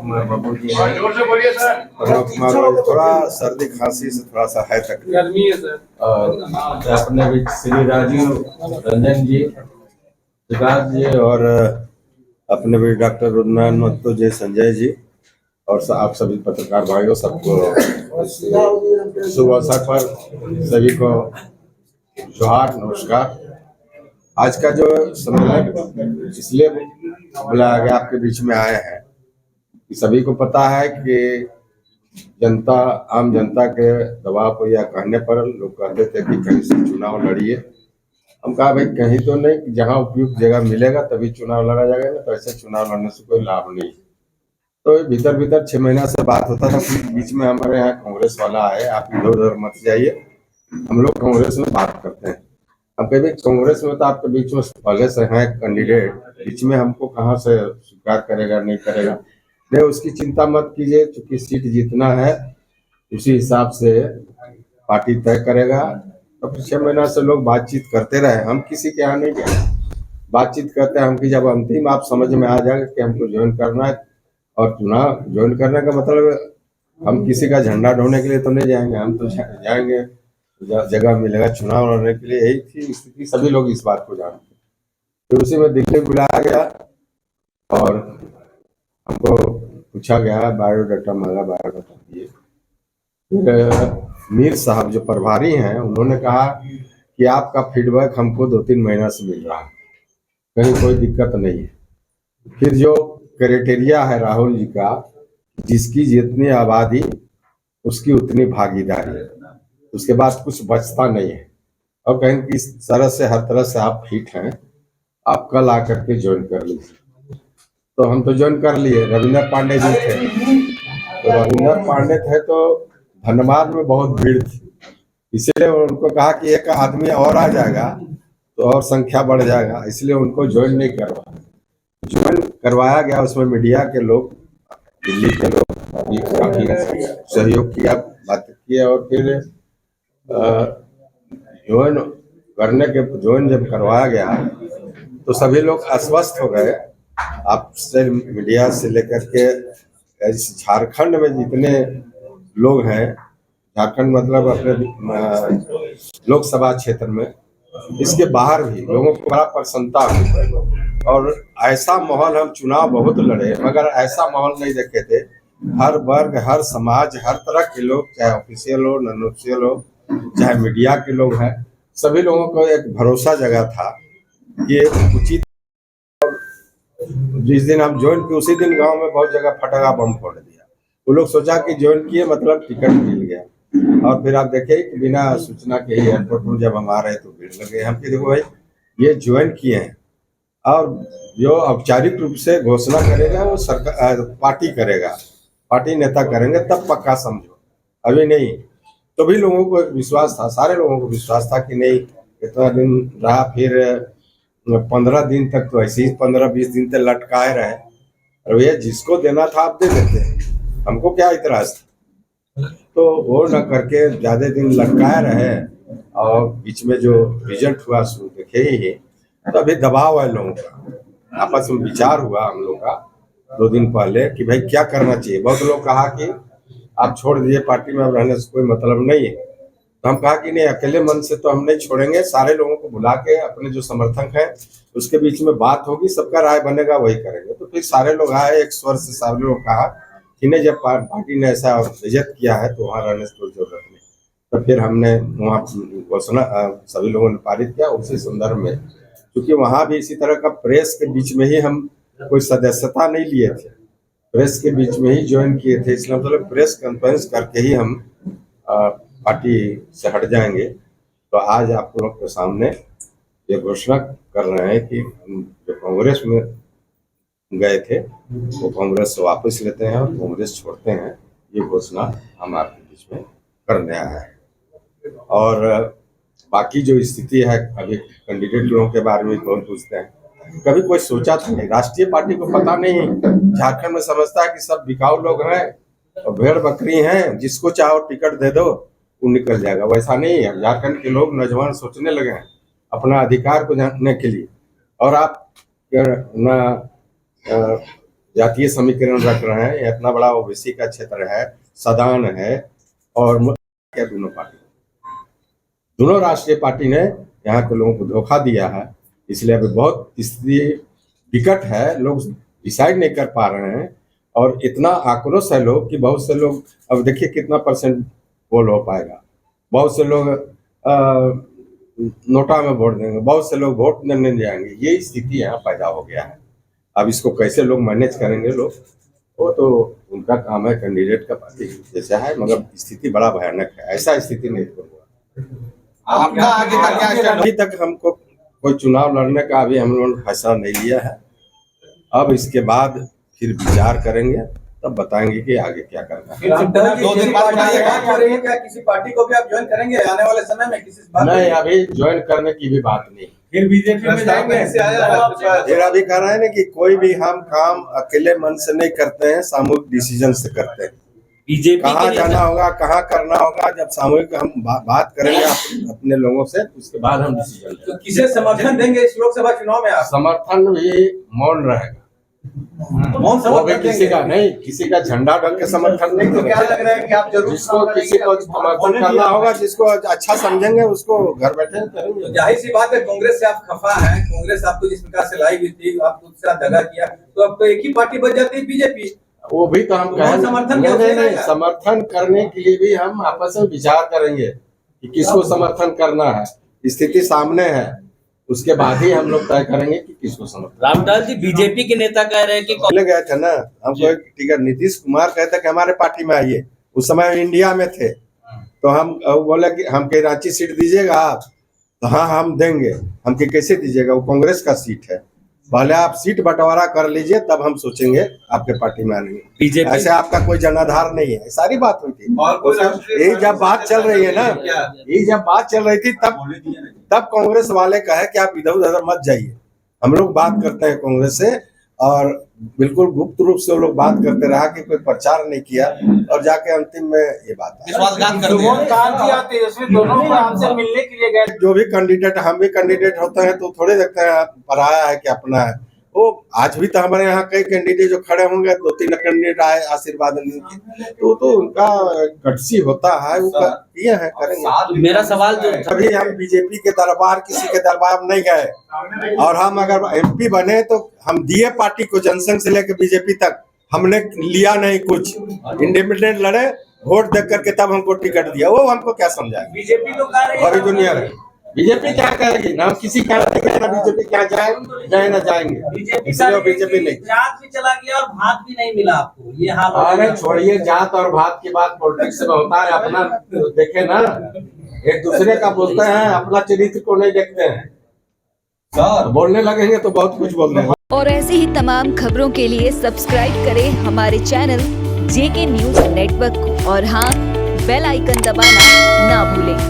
कुमार बाबू जी हैं, प्रणव कुमार भाई, थोड़ा सर्दी खांसी से थोड़ा सा है तकलीफ, गर्मी है सर। और अपने भी श्री राजीव रंजन जी, विकास जी, और अपने भी डॉक्टर रुद्रनारायण महतो जी, संजय जी, और आप सभी पत्रकार भाइयों, सबको शुभ अवसर पर सभी को जोहार, नमस्कार। आज का जो सम्मेलन इसलिए बुलाया गया, आपके बीच में आए हैं कि सभी को पता है कि जनता, आम जनता के दबाव पर या कहने पर लोग कहते थे कि कहीं से चुनाव लड़िए। हम कहा भाई कहीं तो नहीं, कि जहाँ उपयुक्त जगह मिलेगा तभी चुनाव लड़ा जाएगा, ना तो ऐसे चुनाव लड़ने से कोई लाभ नहीं। तो भीतर भीतर 6 महीना से बात होता था, फिर बीच में हमारे यहाँ कांग्रेस वाला आए, आप इधर उधर मत जाइए, हम लोग कांग्रेस में बात करते हैं। अब कभी कांग्रेस में तो आपके बीच में पहले से हैं कैंडिडेट, बीच में हमको कहाँ से स्वीकार करेगा, नहीं करेगा, नहीं उसकी चिंता मत कीजिए, क्योंकि सीट जीतना है उसी हिसाब से पार्टी तय करेगा। तो 6 महीना से लोग बातचीत करते रहे, हम किसी के यहाँ नहीं गए, बातचीत करते हैं हम कि जब अंतिम आप समझ में आ जाएगा कि हमको ज्वाइन करना है, और चुनाव ज्वाइन करने का मतलब हम किसी का झंडा ढोने के लिए तो नहीं जाएंगे, हम तो जाएंगे जगह मिलेगा चुनाव लड़ने के लिए। यही थी स्थिति, सभी लोग इस बात को जानते। तो उसी में दिल्ली बुलाया गया और हमको पूछा गया, बायोडाटा मांगा, बायोडाटा दिए। फिर मीर साहब जो प्रभारी हैं, उन्होंने कहा कि आपका फीडबैक हमको 2-3 महीना से मिल रहा है, कहीं कोई दिक्कत नहीं है। फिर जो क्राइटेरिया है राहुल जी का, जिसकी जितनी आबादी उसकी उतनी भागीदारी, उसके बाद कुछ बचता नहीं है। और कहीं किस तरह से, हर तरह से आप फिट हैं, आप कल आकर के ज्वाइन कर लीजिए। तो हम तो ज्वाइन कर लिए। रविंदर पांडे जी थे, तो रविंदर पांडे थे तो धनबाद में बहुत भीड़ थी, इसलिए उनको कहा कि एक आदमी और आ जाएगा तो और संख्या बढ़ जाएगा, इसलिए उनको ज्वाइन नहीं करवाया। ज्वाइन करवाया गया, उसमें मीडिया के लोग, दिल्ली के लोग काफी सहयोग किया, बात किया, और फिर ज्वाइन जब करवाया गया तो सभी लोग आश्वस्त हो गए। आप से मीडिया से लेकर के झारखंड में जितने लोग हैं, झारखंड मतलब अपने लोकसभा क्षेत्र में, इसके बाहर भी लोगों को बड़ा प्रसन्नता हुई। और ऐसा माहौल, हम चुनाव बहुत लड़े मगर ऐसा माहौल नहीं देखे थे। हर वर्ग, हर समाज, हर तरह के लोग, चाहे ऑफिशियल हो, नॉन ऑफिशियल हो, चाहे मीडिया के लोग हैं, सभी लोगों को एक भरोसा जगह था कि उचित। जिस दिन हम ज्वाइन किए उसी दिन गांव में बहुत जगह फटाका बम फोड़ दिया। वो लोग सोचा कि ज्वाइन किए मतलब टिकट मिल गया, और फिर आप देखे कि बिना सूचना के ही एयरपोर्ट में जब हम आ रहे तो भीड़ लगे। हम कि देखो भाई ये ज्वाइन किए हैं, और जो औपचारिक रूप से घोषणा करेगा वो सरकार, पार्टी करेगा, पार्टी नेता करेंगे, तब पक्का समझो, अभी नहीं। तो भी लोगों को विश्वास था, सारे लोगों को विश्वास था कि नहीं, इतना दिन रहा। फिर 15 दिन तक तो ऐसे ही 15-20 दिन तक लटकाए रहे। और भैया जिसको देना था आप दे देते, हमको क्या इतराज था। तो वो न करके ज्यादा दिन लटकाए रहे, और बीच में जो रिजल्ट हुआ सो देखे ही। तो अभी दबाव है लोगों का, आपस में विचार हुआ हम लोग का 2 दिन पहले कि भाई क्या करना चाहिए। बहुत लोग कहा कि आप छोड़ दीजिए, पार्टी में अब रहने से कोई मतलब नहीं है। तो हम कहा कि नहीं, अकेले मन से तो हम नहीं छोड़ेंगे, सारे लोगों को बुला के अपने जो समर्थक हैं उसके बीच में बात होगी, सबका राय बनेगा, वही करेंगे। तो फिर सारे लोग आए, एक स्वर से सारे लोग कहा कि नहीं, जब पार्टी ने ऐसा इज्जत किया है तो वहाँ रहने की कोई जरूरत नहीं। तो फिर हमने वहाँ घोषणा सभी लोगों ने पारित किया। उसी संदर्भ में, क्योंकि वहाँ भी इसी तरह का प्रेस के बीच में ही हम कोई सदस्यता नहीं लिए थे, प्रेस के बीच में ही ज्वाइन किए थे, इसलिए मतलब प्रेस कॉन्फ्रेंस करके ही हम पार्टी से हट जाएंगे। तो आज आप लोग के सामने ये घोषणा कर रहे हैं कि जो कांग्रेस में गए थे वो कांग्रेस से वापस लेते हैं और कांग्रेस छोड़ते हैं। ये घोषणा हम आपके बीच में करने आए हैं। और बाकी जो स्थिति है, अभी कैंडिडेट लोगों के बारे में बहुत पूछते हैं, कभी कोई सोचा था नहीं, राष्ट्रीय पार्टी को पता नहीं, झारखंड में समझता है कि सब बिकाऊ लोग हैं और भेड़ बकरी हैं, जिसको चाहो टिकट दे दो वो निकल जाएगा। वैसा नहीं है, झारखंड के लोग नौजवान सोचने लगे हैं अपना अधिकार को जानने के लिए। और आप न जातीय समीकरण रख रहे हैं। इतना बड़ा ओबीसी का क्षेत्र है, सदन है, और क्या दोनों राष्ट्रीय पार्टी ने यहाँ के लोगों को धोखा दिया है। इसलिए अभी बहुत स्थिति विकट है, लोग डिसाइड नहीं कर पा रहे हैं, और इतना आक्रोश है लोग कि बहुत से लोग, अब देखिए कितना % पोल हो पाएगा। बहुत से लोग नोटा में वोट देंगे, बहुत से लोग वोट देने जाएंगे। ये स्थिति यहाँ पैदा हो गया है। अब इसको कैसे लोग मैनेज करेंगे लोग, वो तो उनका काम है, कैंडिडेट का पार्टी जैसा है, मगर स्थिति बड़ा भयानक है। ऐसा स्थिति नहीं हुआ। आपका आगे तक क्या स्टैंड? अभी तक हमको कोई चुनाव लड़ने का अभी हम लोगों ने फैसला नहीं लिया है। अब इसके बाद फिर विचार करेंगे, तब बताएंगे कि आगे क्या करना है। 2 दिन बाद क्या किसी पार्टी को भी आप ज्वाइन करेंगे आने वाले समय में? किसी बात नहीं, अभी ज्वाइन करने की भी बात नहीं। फिर बीजेपी में जाएंगे? फिर अभी कह रहे हैं ना कि कोई भी हम काम अकेले मन से नहीं करते हैं, सामूहिक डिसीजन से करते हैं। बीजेपी कहाँ जाना होगा, कहाँ करना होगा, जब सामूहिक हम बात करेंगे अपने लोगों से, उसके बाद हम डिसीजन लेंगे। तो किसे समर्थन देंगे इस लोकसभा चुनाव में आप? समर्थन भी मौन रहेगा। मौन समर्थन किसी का नहीं, किसी का झंडा ढंग के समर्थन नहीं। तो क्या लग रहा है कि आप जरूर जिसको किसी को समर्थन करना होगा, जिसको अच्छा समझेंगे, उसको घर बैठे करेंगे। तो जाहिर सी बात है, कांग्रेस से आप खफा हैं। कांग्रेस आपको जिस प्रकार से लाई हुई थी, आपको उससे दगा किया, तो अब तो एक ही पार्टी बच जाती है, बीजेपी। वो भी तो हम कहें, समर्थन नहीं, समर्थन करने के लिए भी हम आपस में विचार करेंगे कि किसको समर्थन करना है। स्थिति सामने है, उसके बाद ही हम लोग तय करेंगे कि किसको समर्थन। रामलाल जी, बीजेपी के नेता कह रहे हैं कि पहले गए थे ना, हमको टिकट नीतीश कुमार कहते कि हमारे पार्टी में आइए। उस समय इंडिया में थे, तो हम बोले कि हमके रांची सीट दीजिएगा आप, तो हाँ हम देंगे। हमके कैसे दीजिएगा, वो कांग्रेस का सीट है, पहले आप सीट बंटवारा कर लीजिए, तब हम सोचेंगे आपके पार्टी में आने। बीजेपी ऐसे आपका कोई जनाधार नहीं है, सारी बात हुई थी। यही जब बात चल रही है ना, यही जब बात चल रही थी, तब कांग्रेस वाले कहे कि आप इधर उधर मत जाइए। हम लोग बात करते हैं कांग्रेस से, और बिल्कुल गुप्त रूप से वो लोग बात करते रहा कि कोई प्रचार नहीं किया, और जाके अंतिम में ये बात मिलने के लिए गए। जो भी कैंडिडेट, हम भी कैंडिडेट होते हैं तो थोड़े देखते हैं पराया है कि अपना है। वो आज भी तो हमारे यहाँ कई कैंडिडेट जो खड़े होंगे, 2-3 कैंडिडेट आए आशीर्वाद लेने के, तो उनका कटसी होता है, वो किए हैं, करेंगे। मेरा सवाल जो अभी हम बीजेपी के दरबार, किसी के दरबार नहीं गए, और हम अगर MP बने तो हम दिए पार्टी को, जनसंघ से लेकर बीजेपी तक हमने लिया नहीं कुछ। इंडिपेंडेंट लड़े, वोट देख करके तब हमको टिकट दिया, वो हमको क्या समझाए। बीजेपी तो कह रही अभी दुनिया में बीजेपी क्या करेगी ना, किसी क्या बीजेपी क्या जाए ना जाएंगे। इसलिए बीजेपी नहीं, जात भी चला गया और भात भी नहीं मिला आपको, ये हाल। अरे छोड़िए जात और भात की बात, पॉलिटिक्स में होता है। अपना देखे ना, एक दूसरे का बोलते हैं, अपना चरित्र को नहीं देखते हैं। सर बोलने लगेंगे तो बहुत कुछ बोलते हैं। और ऐसे ही तमाम खबरों के लिए सब्सक्राइब करें हमारे चैनल JK न्यूज नेटवर्क को, और हाँ, बेल आइकन दबाना ना भूलें।